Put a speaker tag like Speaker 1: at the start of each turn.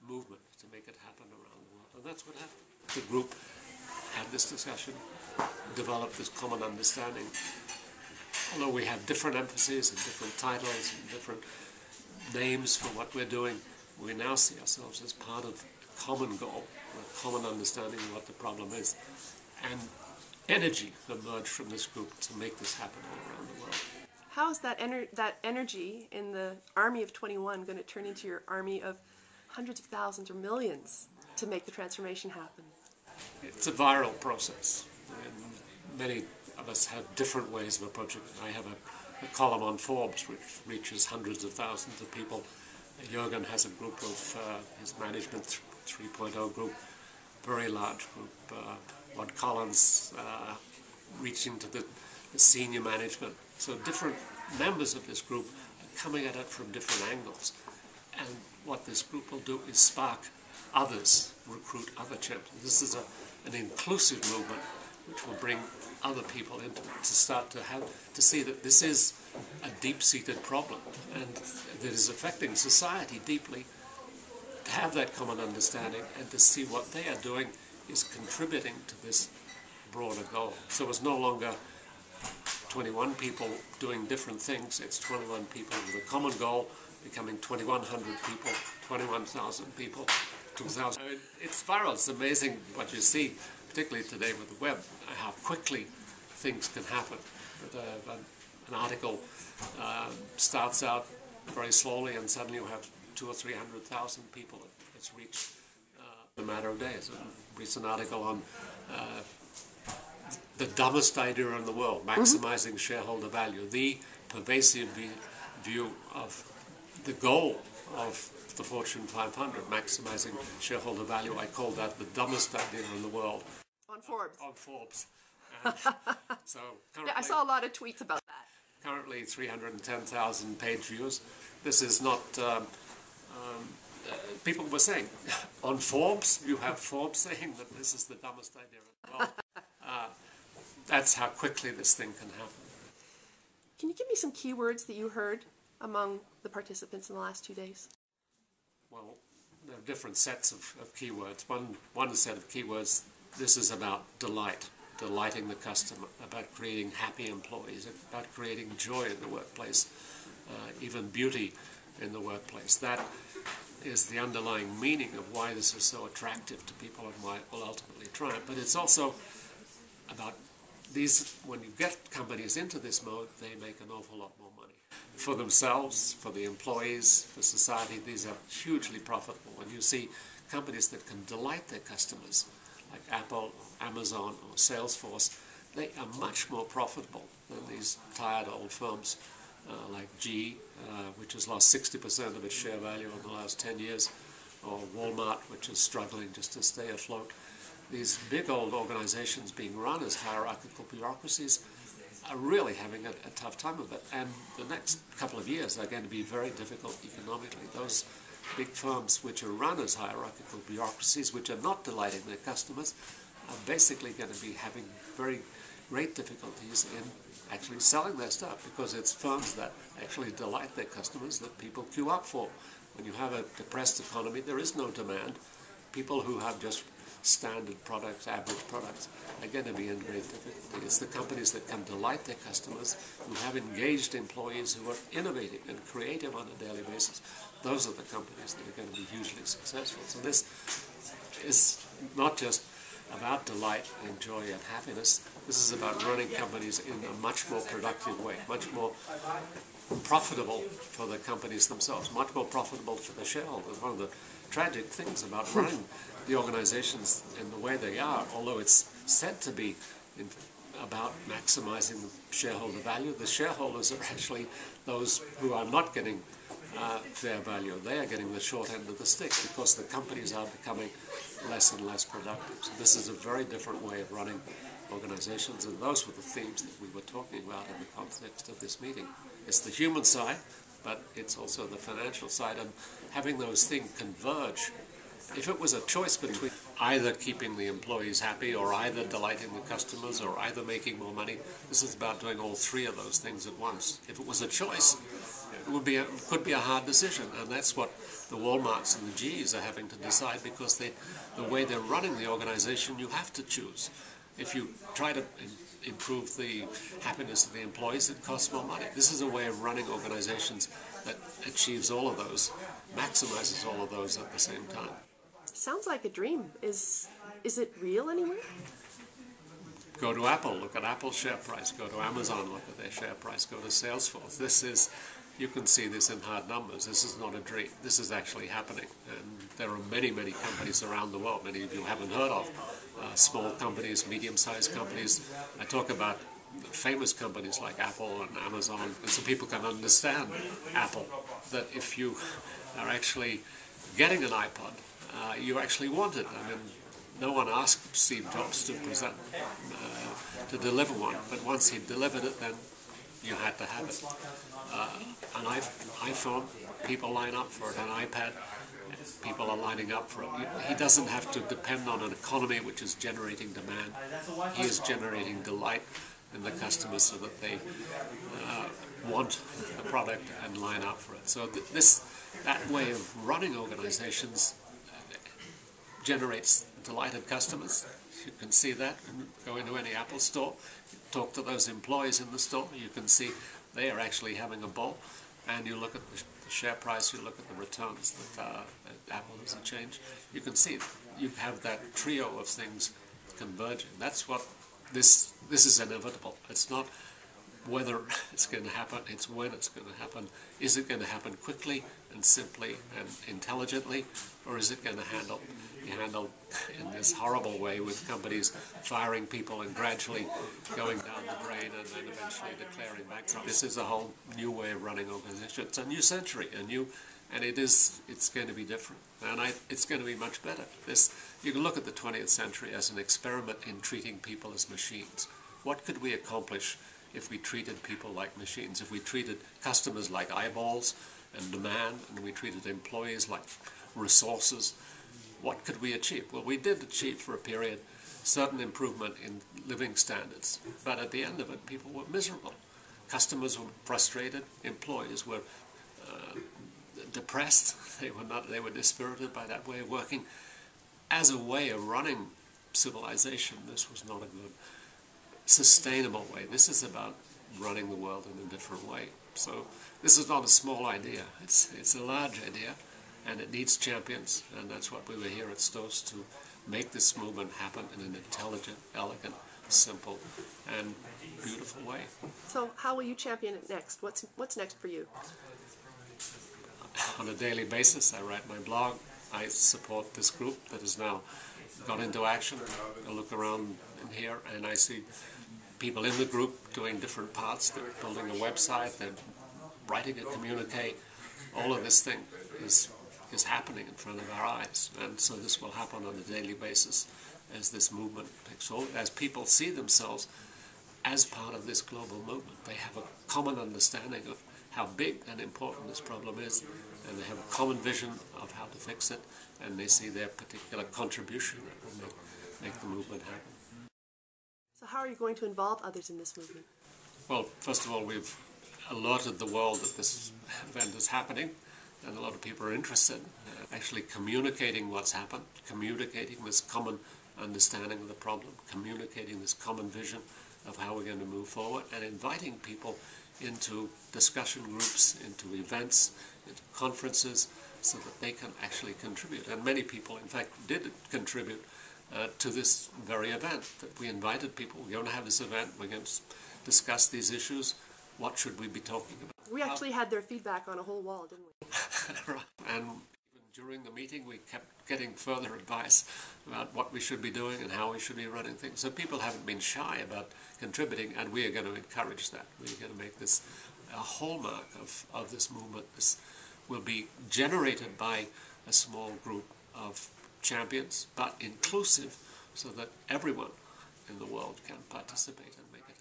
Speaker 1: movement to make it happen around the world. And that's what happened. The group had this discussion, developed this common understanding. Although we have different emphases and different titles and different names for what we're doing, we now see ourselves as part of a common goal, a common understanding of what the problem is. And energy emerged from this group to make this happen all around the world.
Speaker 2: How is that energy in the army of 21 going to turn into your army of hundreds of thousands or millions to make the transformation happen?
Speaker 1: It's a viral process, and many of us have different ways of approaching it. I have a column on Forbes which reaches hundreds of thousands of people. Jürgen has a group of his management 3.0 group, very large group. Rod Collins reaching to the senior management. So different members of this group are coming at it from different angles. And what this group will do is spark others, recruit other champions. This is an inclusive movement which will bring other people into it to start to see that this is a deep-seated problem and that is affecting society deeply, to have that common understanding and to see what they are doing is contributing to this broader goal. So it's no longer 21 people doing different things, it's 21 people with a common goal, becoming 2,100 people, 21,000 people, 2,000. I mean, it's viral. It's amazing what you see, particularly today with the web, how quickly things can happen. An article starts out very slowly and suddenly you have 200,000 or 300,000 people it's reached in a matter of days. A recent article on the dumbest idea in the world, maximizing shareholder value, the pervasive view of the goal of the Fortune 500, maximizing shareholder value. I call that the dumbest idea in the world.
Speaker 2: On Forbes.
Speaker 1: On Forbes. And so
Speaker 2: yeah, I saw a lot of tweets about that.
Speaker 1: Currently 310,000 page views. This is not, people were saying, on Forbes, you have Forbes saying that this is the dumbest idea in the world. That's how quickly this thing can happen.
Speaker 2: Can you give me some keywords that you heard among the participants in the last 2 days?
Speaker 1: Well, there are different sets of keywords. One set of keywords, this is about delight, delighting the customer, about creating happy employees, about creating joy in the workplace, even beauty in the workplace. That is the underlying meaning of why this is so attractive to people and why it will ultimately triumph. But it's also about when you get companies into this mode, they make an awful lot more money. For themselves, for the employees, for society, these are hugely profitable. When you see companies that can delight their customers, like Apple, Amazon, or Salesforce, they are much more profitable than these tired old firms like GE, which has lost 60% of its share value in the last 10 years, or Walmart, which is struggling just to stay afloat. These big old organizations being run as hierarchical bureaucracies are really having a tough time of it. And the next couple of years are going to be very difficult economically. Those big firms which are run as hierarchical bureaucracies, which are not delighting their customers, are basically going to be having very great difficulties in actually selling their stuff, because it's firms that actually delight their customers that people queue up for. When you have a depressed economy, there is no demand. People who have just standard products, average products, are going to be in great difficulty. It's the companies that can delight their customers, who have engaged employees who are innovative and creative on a daily basis. Those are the companies that are going to be hugely successful. So this is not just about delight and joy and happiness. This is about running companies in a much more productive way, much more profitable for the companies themselves, much more profitable for the shareholders. One of the tragic things about running the organizations in the way they are, although it's said to be about maximizing shareholder value, the shareholders are actually those who are not getting fair value. They are getting the short end of the stick because the companies are becoming less and less productive. So this is a very different way of running organizations, and those were the themes that we were talking about in the context of this meeting. It's the human side, but it's also the financial side, and having those things converge. If it was a choice between either keeping the employees happy or either delighting the customers or either making more money, this is about doing all three of those things at once. If it was a choice, could be a hard decision, and that's what the Walmarts and the GEs are having to decide, because the way they're running the organization, you have to choose. If you try to improve the happiness of the employees, it costs more money. This is a way of running organizations that achieves all of those, maximizes all of those at the same time.
Speaker 2: Sounds like a dream. Is it real anywhere?
Speaker 1: Go to Apple, look at Apple's share price. Go to Amazon, look at their share price. Go to Salesforce. You can see this in hard numbers. This is not a dream. This is actually happening. And there are many, many companies around the world, many of you haven't heard of. Small companies, medium-sized companies. I talk about famous companies like Apple and Amazon, and so people can understand Apple, that if you are actually getting an iPod, you actually want it. I mean, no one asked Steve Jobs to deliver one, but once he delivered it, then you had to have it. An iPhone, people line up for it. An iPad, people are lining up for it. He doesn't have to depend on an economy which is generating demand. He is generating delight in the customers so that they want the product and line up for it. So that way of running organizations generates delighted customers. You can see that. Go into any Apple store, talk to those employees in the store, you can see they are actually having a ball. And you look at the share price, you look at the returns that Apple has achieved, you can see you have that trio of things converging. That's what this is inevitable. It's not whether it's going to happen, it's when it's going to happen. Is it going to happen quickly and simply and intelligently, or is it going to be handled in this horrible way with companies firing people and gradually going down the drain and then eventually declaring bankruptcy? This is a whole new way of running organizations. It's a new century, and it's going to be different, and it's going to be much better. You can look at the 20th century as an experiment in treating people as machines. What could we accomplish if we treated people like machines, if we treated customers like eyeballs and demand, and we treated employees like resources? What could we achieve? Well, we did achieve for a period certain improvement in living standards, but at the end of it, people were miserable. Customers were frustrated, employees were depressed, they were dispirited by that way of working. As a way of running civilization, this was not a good, sustainable way. This is about running the world in a different way. So this is not a small idea. It's a large idea, and it needs champions, and that's what we were here at STOS to make this movement happen in an intelligent, elegant, simple, and beautiful way.
Speaker 2: So how will you champion it next? What's next for you?
Speaker 1: On a daily basis, I write my blog. I support this group that has now gone into action. I look around in here and I see people in the group doing different parts. They're building a website, they're writing a communique. All of this thing is happening in front of our eyes, and so this will happen on a daily basis as this movement takes hold, as people see themselves as part of this global movement. They have a common understanding of how big and important this problem is, and they have a common vision of how to fix it, and they see their particular contribution that will make the movement happen.
Speaker 2: So how are you going to involve others in this movement?
Speaker 1: Well, first of all, we've alerted the world that this event is happening, and a lot of people are interested in actually communicating what's happened, communicating this common understanding of the problem, communicating this common vision of how we're going to move forward, and inviting people into discussion groups, into events, into conferences, so that they can actually contribute. And many people, in fact, did contribute to this very event. That we invited people, we're going to have this event, we're going to discuss these issues, what should we be talking about?
Speaker 2: We actually had their feedback on a whole wall, didn't we?
Speaker 1: Right. And during the meeting we kept getting further advice about what we should be doing and how we should be running things. So people haven't been shy about contributing, and we are going to encourage that. We're going to make this a hallmark of this movement. This will be generated by a small group of champions, but inclusive, so that everyone in the world can participate and make it